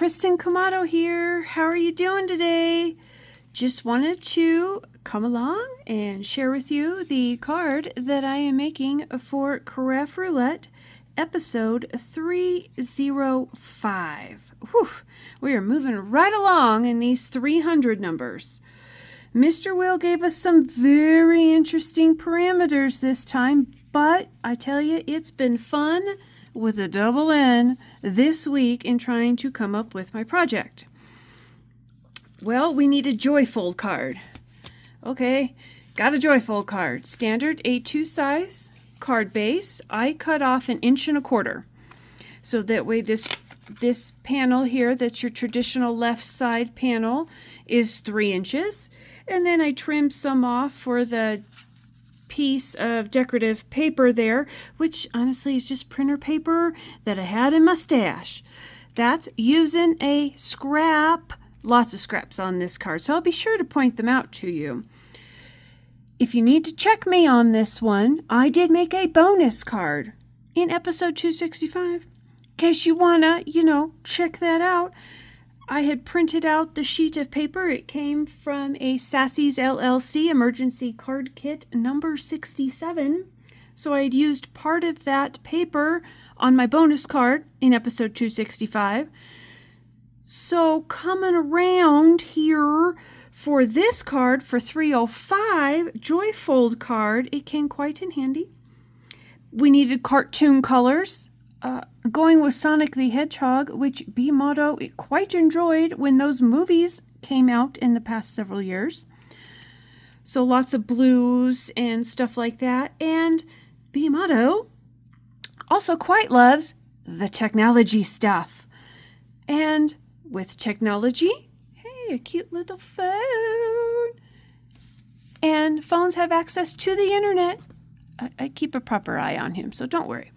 Kristin here. How are you doing today? Just wanted to come along and share with you the card that I am making for Craft Roulette episode 305. Whew, we are moving right along in these 300 numbers. Mr. Will gave us some very interesting parameters this time, but I tell you, it's been fun with a double N this week in trying to come up with my project. Well, we need a Joyfold card. Okay, got a Joyfold card. Standard A2 size card base. I cut off 1.25 inches. So that way this panel here, that's your traditional left side panel, is 3 inches. And then I trimmed some off for the piece of decorative paper there, which honestly is just printer paper that I had in my stash. That's using a scrap. Lots of scraps on this card, so I'll be sure to point them out to you. If you need to check me on this one, I did make a bonus card in episode 265. In case you wanna, check that out. I had printed out the sheet of paper. It came from a Sassy's LLC emergency card kit number 67. So I had used part of that paper on my bonus card in episode 265. So coming around here for this card for 305, Joyfold card, it came quite in handy. We needed cartoon colors. Going with Sonic the Hedgehog, which BMatto quite enjoyed when those movies came out in the past several years. So lots of blues and stuff like that. And BMatto also quite loves the technology stuff. And with technology, hey, a cute little phone. And phones have access to the internet. I keep a proper eye on him, so don't worry.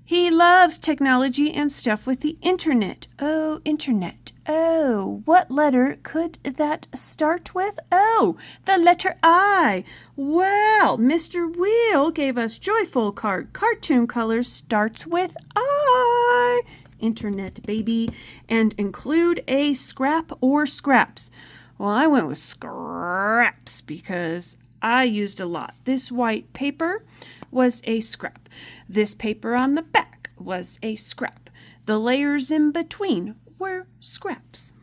He loves technology and stuff with the internet. Oh, internet. Oh, what letter could that start with? Oh, the letter I. Well, Mr. Will gave us Joyful card. Cartoon colors starts with I. Internet, baby. And include a scrap or scraps. Well, I went with scraps because I used a lot. This white paper was a scrap. This paper on the back was a scrap. The layers in between were scraps.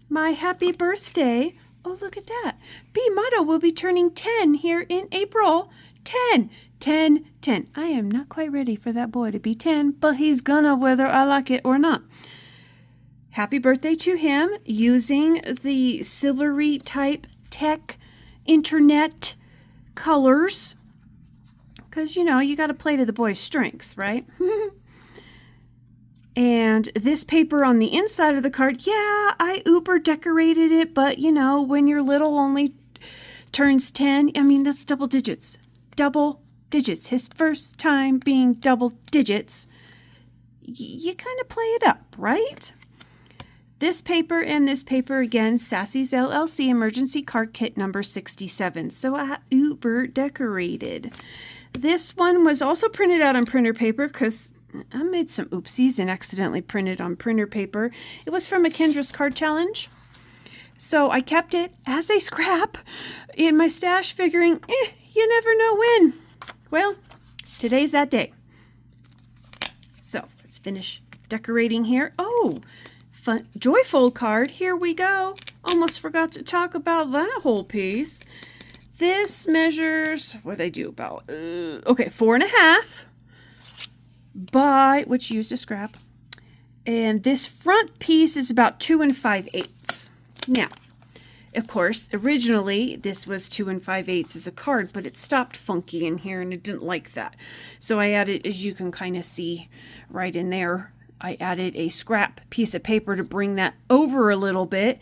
My happy birthday. Oh, look at that. BMatto will be turning 10 here in April. 10. I am not quite ready for that boy to be 10, but he's gonna whether I like it or not. Happy birthday to him using the silvery type tech internet colors. Because, you got to play to the boy's strengths, right? And this paper on the inside of the card, yeah, I uber decorated it, but, when your little only turns 10, that's double digits. Double digits. His first time being double digits, you kind of play it up, right? This paper and this paper, again, Sassy's LLC Emergency Card Kit number 67. So I uber decorated. This one was also printed out on printer paper because I made some oopsies and accidentally printed on printer paper. It was from a Kendra's Card Challenge. So I kept it as a scrap in my stash figuring, you never know when. Well, today's that day. So let's finish decorating here. Oh, fun Joyfold card. Here we go. Almost forgot to talk about that whole piece. This measures, what did I do about, 4.5 by, which used a scrap. And this front piece is about 2 5/8. Now, of course, originally this was 2 5/8 as a card, but it stopped funky in here and it didn't like that. So I added, as you can kind of see right in there, I added a scrap piece of paper to bring that over a little bit.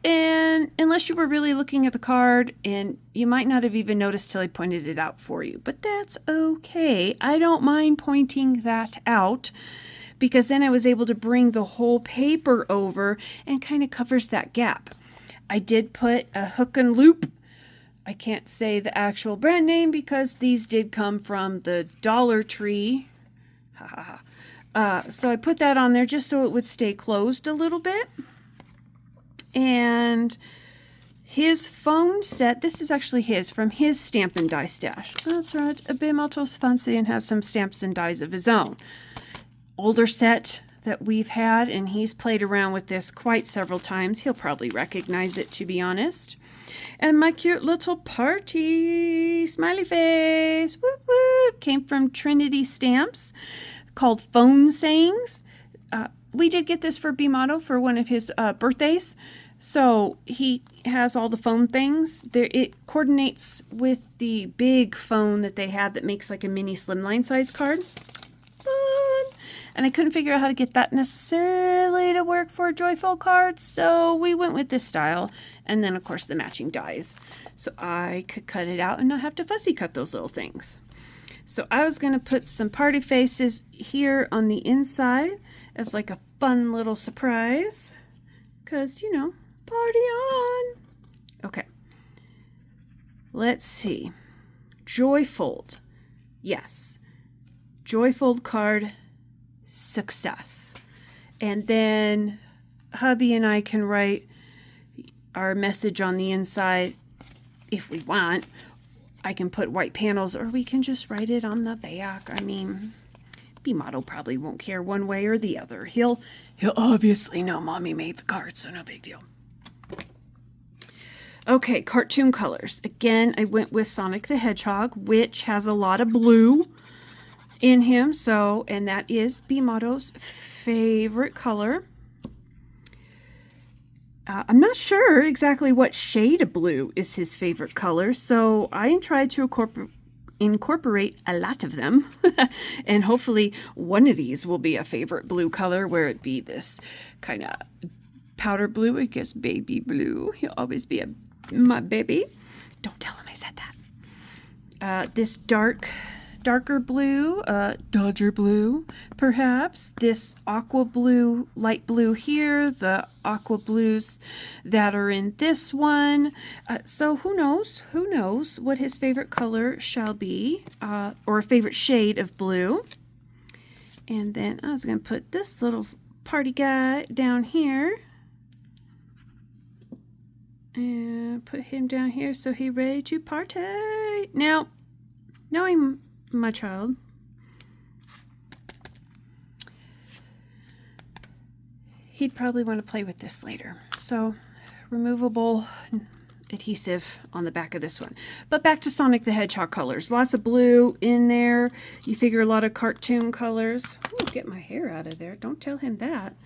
And unless you were really looking at the card, and you might not have even noticed till I pointed it out for you, but that's okay. I don't mind pointing that out because then I was able to bring the whole paper over and kind of covers that gap. I did put a hook and loop. I can't say the actual brand name because these did come from the Dollar Tree. So I put that on there just so it would stay closed a little bit. And his phone set, this is actually his, from his stamp and die stash. That's right, a BMatto's fancy and has some stamps and dies of his own. Older set that we've had, and he's played around with this quite several times. He'll probably recognize it, to be honest. And my cute little party smiley face, whoop whoop, came from Trinity Stamps, called Phone Sayings. We did get this for BMatto for one of his birthdays. So he has all the phone things. There, it coordinates with the big phone that they have that makes like a mini slimline size card. Fun. And I couldn't figure out how to get that necessarily to work for a Joyfold card, so we went with this style. And then, of course, the matching dies. So I could cut it out and not have to fussy cut those little things. So I was going to put some party faces here on the inside as like a fun little surprise. Because, you know, party on. Okay. Let's see. Joyfold. Yes. Joyfold card success. And then hubby and I can write our message on the inside if we want. I can put white panels, or we can just write it on the back. I mean, BMatto probably won't care one way or the other. He'll obviously know Mommy made the card, so no big deal. Okay, cartoon colors. Again, I went with Sonic the Hedgehog, which has a lot of blue in him. So, and that is BMatto's favorite color. I'm not sure exactly what shade of blue is his favorite color, so I tried to incorporate a lot of them. And hopefully one of these will be a favorite blue color, where it be this kind of powder blue, I guess baby blue. He'll always be my baby. Don't tell him I said that. This darker blue, Dodger blue, perhaps. This aqua blue, light blue here, the aqua blues that are in this one. So who knows what his favorite color shall be, or a favorite shade of blue. And then I was going to put this little party guy down here. And put him down here so he's ready to party. Now, knowing my child, he'd probably want to play with this later. So, removable adhesive on the back of this one. But back to Sonic the Hedgehog colors. Lots of blue in there. You figure a lot of cartoon colors. Ooh, get my hair out of there. Don't tell him that.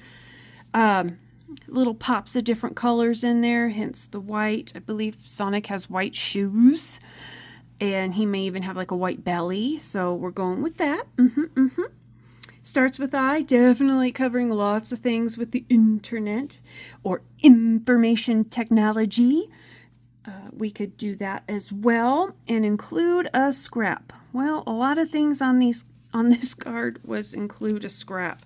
Little pops of different colors in there, hence the white. I believe Sonic has white shoes. And he may even have like a white belly. So we're going with that. Starts with I, definitely covering lots of things with the internet or information technology. We could do that as well and include a scrap. Well, a lot of things on this card was include a scrap.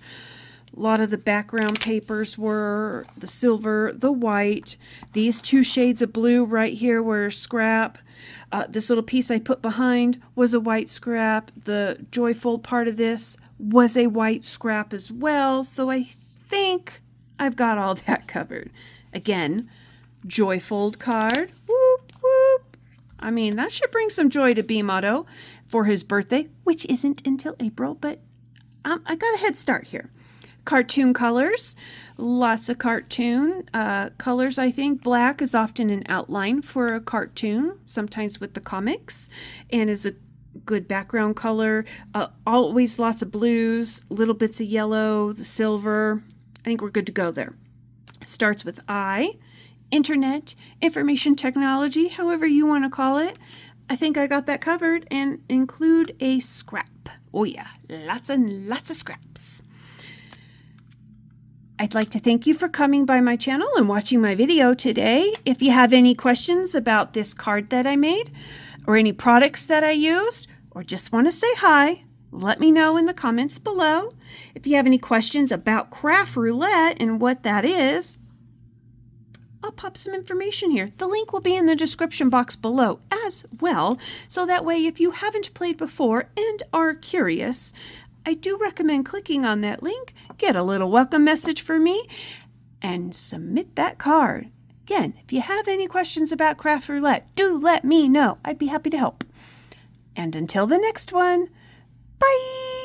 A lot of the background papers were the silver, the white. These two shades of blue right here were scrap. This little piece I put behind was a white scrap. The Joyfold part of this was a white scrap as well. So I think I've got all that covered. Again, Joyfold card. Whoop, whoop. I mean, that should bring some joy to BMatto for his birthday, which isn't until April, but I got a head start here. Cartoon colors, lots of cartoon colors. I think black is often an outline for a cartoon, sometimes with the comics, and is a good background color. Always lots of blues, little bits of yellow, the silver. I think we're good to go there. Starts with I, internet, information technology, however you want to call it. I think I got that covered, and include a scrap. Oh yeah, lots and lots of scraps. I'd like to thank you for coming by my channel and watching my video today. If you have any questions about this card that I made, or any products that I used, or just want to say hi, let me know in the comments below. If you have any questions about Craft Roulette and what that is, I'll pop some information here. The link will be in the description box below as well. So that way, if you haven't played before and are curious, I do recommend clicking on that link, get a little welcome message for me, and submit that card. Again, if you have any questions about Craft Roulette, do let me know. I'd be happy to help. And until the next one, bye!